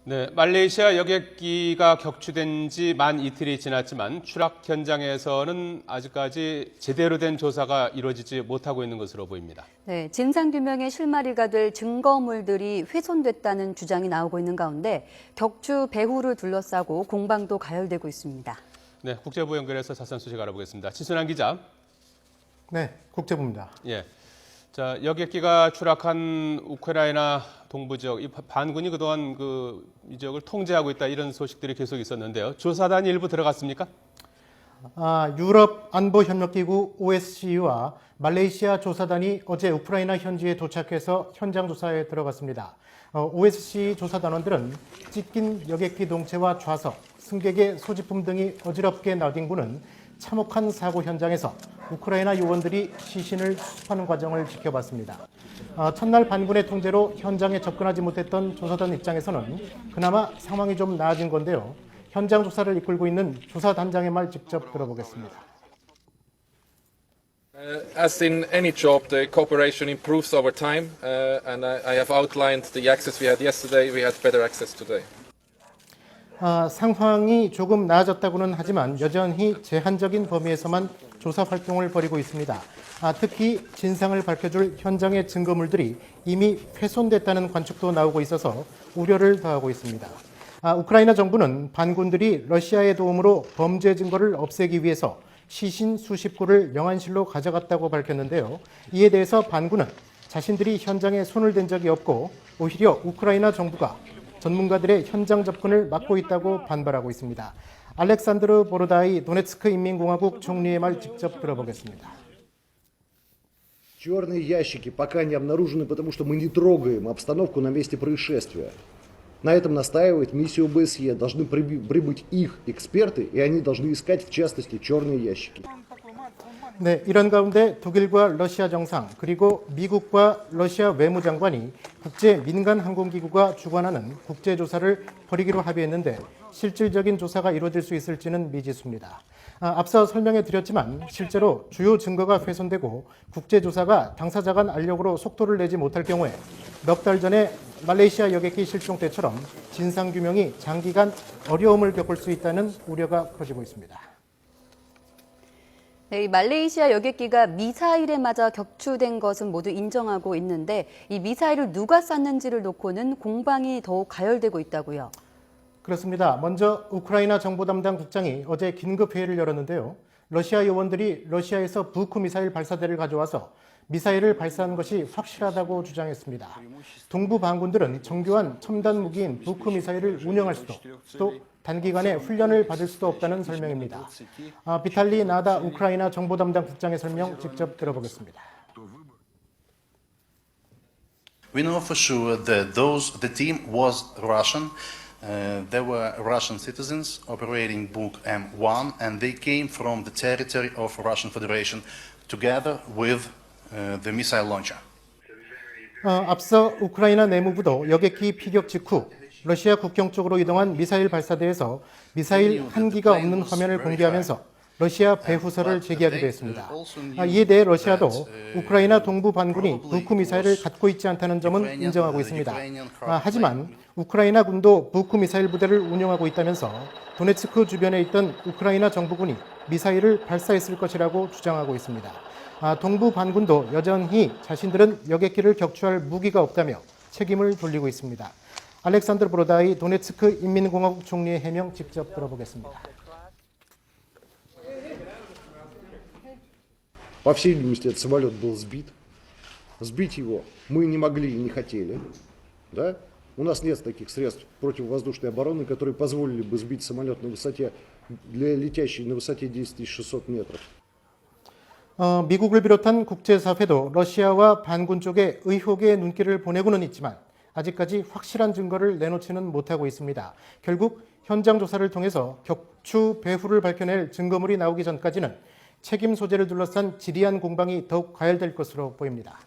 네, 말레이시아 여객기가 격추된 지 만 이틀이 지났지만 추락 현장에서는 아직까지 제대로 된 조사가 이루어지지 못하고 있는 것으로 보입니다. 네, 진상규명의 실마리가 될 증거물들이 훼손됐다는 주장이 나오고 있는 가운데 격추 배후를 둘러싸고 공방도 가열되고 있습니다. 네, 국제부 연결해서 자세한 소식 알아보겠습니다. 지순환 기자. 네, 국제부입니다. 예. 자, 여객기가 추락한 우크라이나 동부 지역, 이 반군이 그동안 이 지역을 통제하고 있다 이런 소식들이 계속 있었는데요. 조사단이 일부 들어갔습니까? 유럽 안보협력기구 OSCE와 말레이시아 조사단이 어제 우크라이나 현지에 도착해서 현장 조사에 들어갔습니다. OSCE 조사단원들은 찢긴 여객기 동체와 좌석, 승객의 소지품 등이 어지럽게 나뒹구는 참혹한 사고 현장에서 우크라이나 요원들이 시신을 수습하는 과정을 지켜봤습니다. 첫날 반군의 통제로 현장에 접근하지 못했던 조사단 입장에서는 그나마 상황이 좀 나아진 건데요. 현장 조사를 이끌고 있는 조사단장의 말 직접 들어보겠습니다. As in any job, the cooperation improves over time, and I have outlined the access we had yesterday. We had better access today. 상황이 조금 나아졌다고는 하지만 여전히 제한적인 범위에서만 조사 활동을 벌이고 있습니다. 특히 진상을 밝혀줄 현장의 증거물들이 이미 훼손됐다는 관측도 나오고 있어서 우려를 더하고 있습니다. 우크라이나 정부는 반군들이 러시아의 도움으로 범죄 증거를 없애기 위해서 시신 수십 구를 영안실로 가져갔다고 밝혔는데요. 이에 대해서 반군은 자신들이 현장에 손을 댄 적이 없고 오히려 우크라이나 정부가 전문가들의 현장 접근을 막고 있다고 반발하고 있습니다. 알렉산드르 보로다이 도네츠크 인민공화국 총리의 말 직접 들어보겠습니다. Черные ящики пока не обнаружены, потому что мы не трогаем обстановку на месте происшествия. На этом настаивает миссия ОБСЕ. Должны прибыть их эксперты, и они должны искать, в частности, черные ящики. 네, 이런 가운데 독일과 러시아 정상 그리고 미국과 러시아 외무장관이 국제 민간 항공기구가 주관하는 국제조사를 벌이기로 합의했는데 실질적인 조사가 이루어질 수 있을지는 미지수입니다. 앞서 설명해 드렸지만 실제로 주요 증거가 훼손되고 국제조사가 당사자 간 알력으로 속도를 내지 못할 경우에 몇 달 전에 말레이시아 여객기 실종 때처럼 진상규명이 장기간 어려움을 겪을 수 있다는 우려가 커지고 있습니다. 네, 이 말레이시아 여객기가 미사일에 맞아 격추된 것은 모두 인정하고 있는데 이 미사일을 누가 쐈는지를 놓고는 공방이 더욱 가열되고 있다고요. 그렇습니다. 먼저 우크라이나 정보 담당 국장이 어제 긴급 회의를 열었는데요. 러시아 요원들이 러시아에서 부크 미사일 발사대를 가져와서 미사일을 발사한 것이 확실하다고 주장했습니다. 동부 반군들은 정교한 첨단 무기인 부크 미사일을 운영할 수도 또 단기간에 훈련을 받을 수도 없다는 설명입니다. 비탈리 나다 우크라이나 정보 담당 국장의 설명 직접 들어보겠습니다. We know for sure that the team was Russian. They were Russian citizens operating Buk M1, and they came from the territory of Russian Federation together with the missile launcher. 앞서 우크라이나 내무부도 여객기 피격 직후 러시아 국경 쪽으로 이동한 미사일 발사대에서 미사일 한 기가 없는 화면을 공개하면서 러시아 배후설을 제기하기도 했습니다. 이에 대해 러시아도 우크라이나 동부 반군이 부크 미사일을 갖고 있지 않다는 점은 인정하고 있습니다. 하지만 우크라이나 군도 부크 미사일 부대를 운영하고 있다면서 도네츠크 주변에 있던 우크라이나 정부군이 미사일을 발사했을 것이라고 주장하고 있습니다. 동부 반군도 여전히 자신들은 여객기를 격추할 무기가 없다며 책임을 돌리고 있습니다. 알렉산드르 보로다이 도네츠크 인민공화국 총리의 해명 직접 들어보겠습니다. По всей видимости, этот самолет был сбит. Сбить его мы не могли и не хотели. Да? У нас нет таких средств противовоздушной обороны, которые позволили бы сбить самолет на высоте, летящий на высоте 10 600 метров. 미국을 비롯한 국제사회도 러시아와 반군 쪽에 의혹의 눈길을 보내고는 있지만 아직까지 확실한 증거를 내놓지는 못하고 있습니다. 결국 현장 조사를 통해서 격추 배후를 밝혀낼 증거물이 나오기 전까지는 책임 소재를 둘러싼 지리한 공방이 더욱 가열될 것으로 보입니다.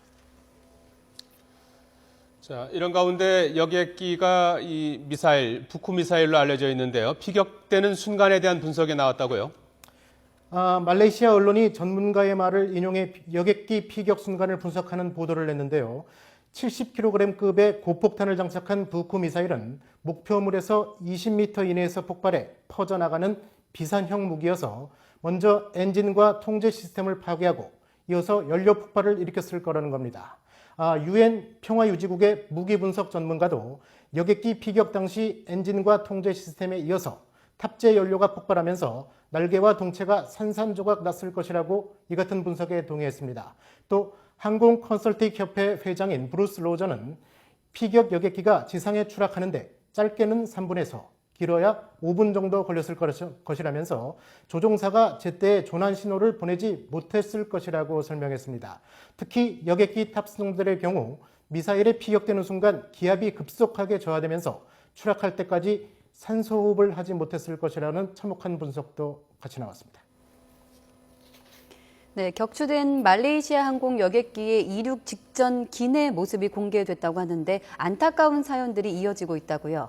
자, 이런 가운데 여객기가 이 미사일, 부크 미사일로 알려져 있는데요. 피격되는 순간에 대한 분석이 나왔다고요? 말레이시아 언론이 전문가의 말을 인용해 여객기 피격 순간을 분석하는 보도를 냈는데요. 70kg급의 고폭탄을 장착한 부쿠 미사일은 목표물에서 20m 이내에서 폭발해 퍼져나가는 비산형 무기여서 먼저 엔진과 통제 시스템을 파괴하고 이어서 연료 폭발을 일으켰을 거라는 겁니다. UN 평화유지국의 무기분석 전문가도 여객기 피격 당시 엔진과 통제 시스템에 이어서 탑재 연료가 폭발하면서 날개와 동체가 산산조각 났을 것이라고 이 같은 분석에 동의했습니다. 또 항공 컨설팅 협회 회장인 브루스 로저는 피격 여객기가 지상에 추락하는데 짧게는 3분에서 길어야 5분 정도 걸렸을 것이라면서 조종사가 제때 조난 신호를 보내지 못했을 것이라고 설명했습니다. 특히 여객기 탑승들의 경우 미사일에 피격되는 순간 기압이 급속하게 저하되면서 추락할 때까지 산소호흡을 하지 못했을 것이라는 참혹한 분석도 같이 나왔습니다. 네, 격추된 말레이시아 항공 여객기의 이륙 직전 기내 모습이 공개됐다고 하는데 안타까운 사연들이 이어지고 있다고요.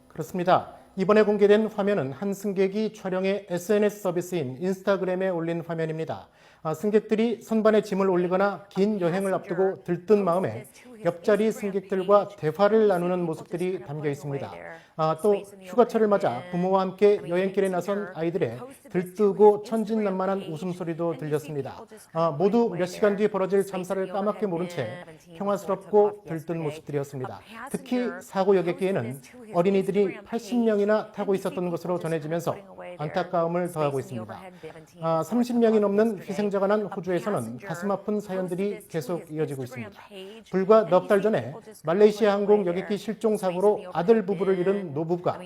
그렇습니다. 이번에 공개된 화면은 한 승객이 촬영해 SNS 서비스인 인스타그램에 올린 화면입니다. 승객들이 선반에 짐을 올리거나 긴 여행을 앞두고 들뜬 마음에 옆자리 승객들과 대화를 나누는 모습들이 담겨 있습니다. 또 휴가철을 맞아 부모와 함께 여행길에 나선 아이들의 들뜨고 천진난만한 웃음소리도 들렸습니다. 모두 몇 시간 뒤 벌어질 참사를 까맣게 모른 채 평화스럽고 들뜬 모습들이었습니다. 특히 사고 여객기에는 어린이들이 80명이나 타고 있었던 것으로 전해지면서 안타까움을 더하고 있습니다. 30명이 넘는 희생자가 난 호주에서는 가슴 아픈 사연들이 계속 이어지고 있습니다. 불과 넉 달 전에 말레이시아 항공 여객기 실종 사고로 아들 부부를 잃은 노부부가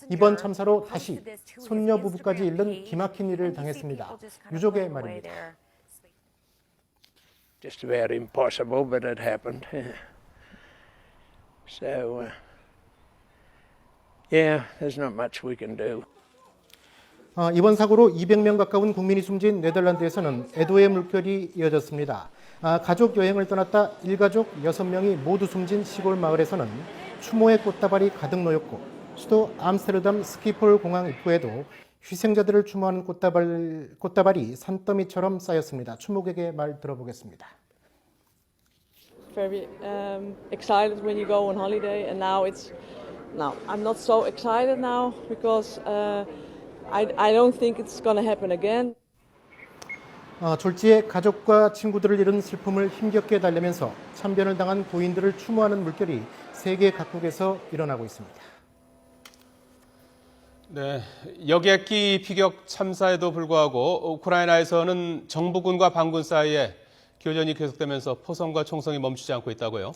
이번 참사로 다시 손녀 부부까지 잃는 기막힌 일을 당했습니다. 유족의 말입니다. Just about impossible, but it happened. So, yeah, there's not much we can do. 이번 사고로 200명 가까운 국민이 숨진 네덜란드에서는 애도의 물결이 이어졌습니다. 가족 여행을 떠났다 일가족 6명이 모두 숨진 시골 마을에서는 추모의 꽃다발이 가득 놓였고 수도 암스테르담 스키폴 공항 입구에도 희생자들을 추모하는 꽃다발이 산더미처럼 쌓였습니다. 추모객의 말 들어보겠습니다. Very excited when you go on holiday, and now I'm not so excited now because I don't think it's going to happen again. 졸지에 가족과 친구들을 잃은 슬픔을 힘겹게 달래면서 참변을 당한 고인들을 추모하는 물결이 세계 각국에서 일어나고 있습니다. 네, 여객기 피격 참사에도 불구하고 우크라이나에서는 정부군과 반군 사이에 교전이 계속되면서 포성과 총성이 멈추지 않고 있다고요?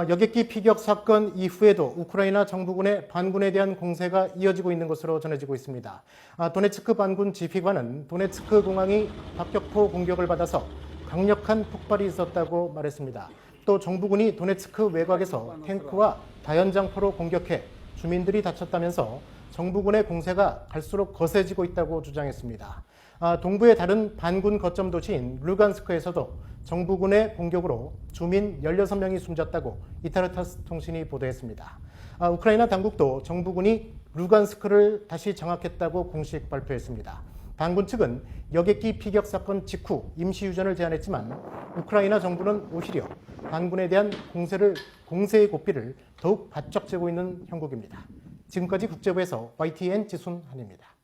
여객기 피격 사건 이후에도 우크라이나 정부군의 반군에 대한 공세가 이어지고 있는 것으로 전해지고 있습니다. 도네츠크 반군 지휘관은 도네츠크 공항이 박격포 공격을 받아서 강력한 폭발이 있었다고 말했습니다. 또 정부군이 도네츠크 외곽에서 탱크와 다연장포로 공격해 주민들이 다쳤다면서 정부군의 공세가 갈수록 거세지고 있다고 주장했습니다. 동부의 다른 반군 거점 도시인 루간스크에서도 정부군의 공격으로 주민 16명이 숨졌다고 이타르타스 통신이 보도했습니다. 우크라이나 당국도 정부군이 루간스크를 다시 장악했다고 공식 발표했습니다. 반군 측은 여객기 피격 사건 직후 임시유전을 제안했지만 우크라이나 정부는 오히려 반군에 대한 공세의 고삐를 더욱 바짝 쥐고 있는 형국입니다. 지금까지 국제부에서 YTN 지순한입니다.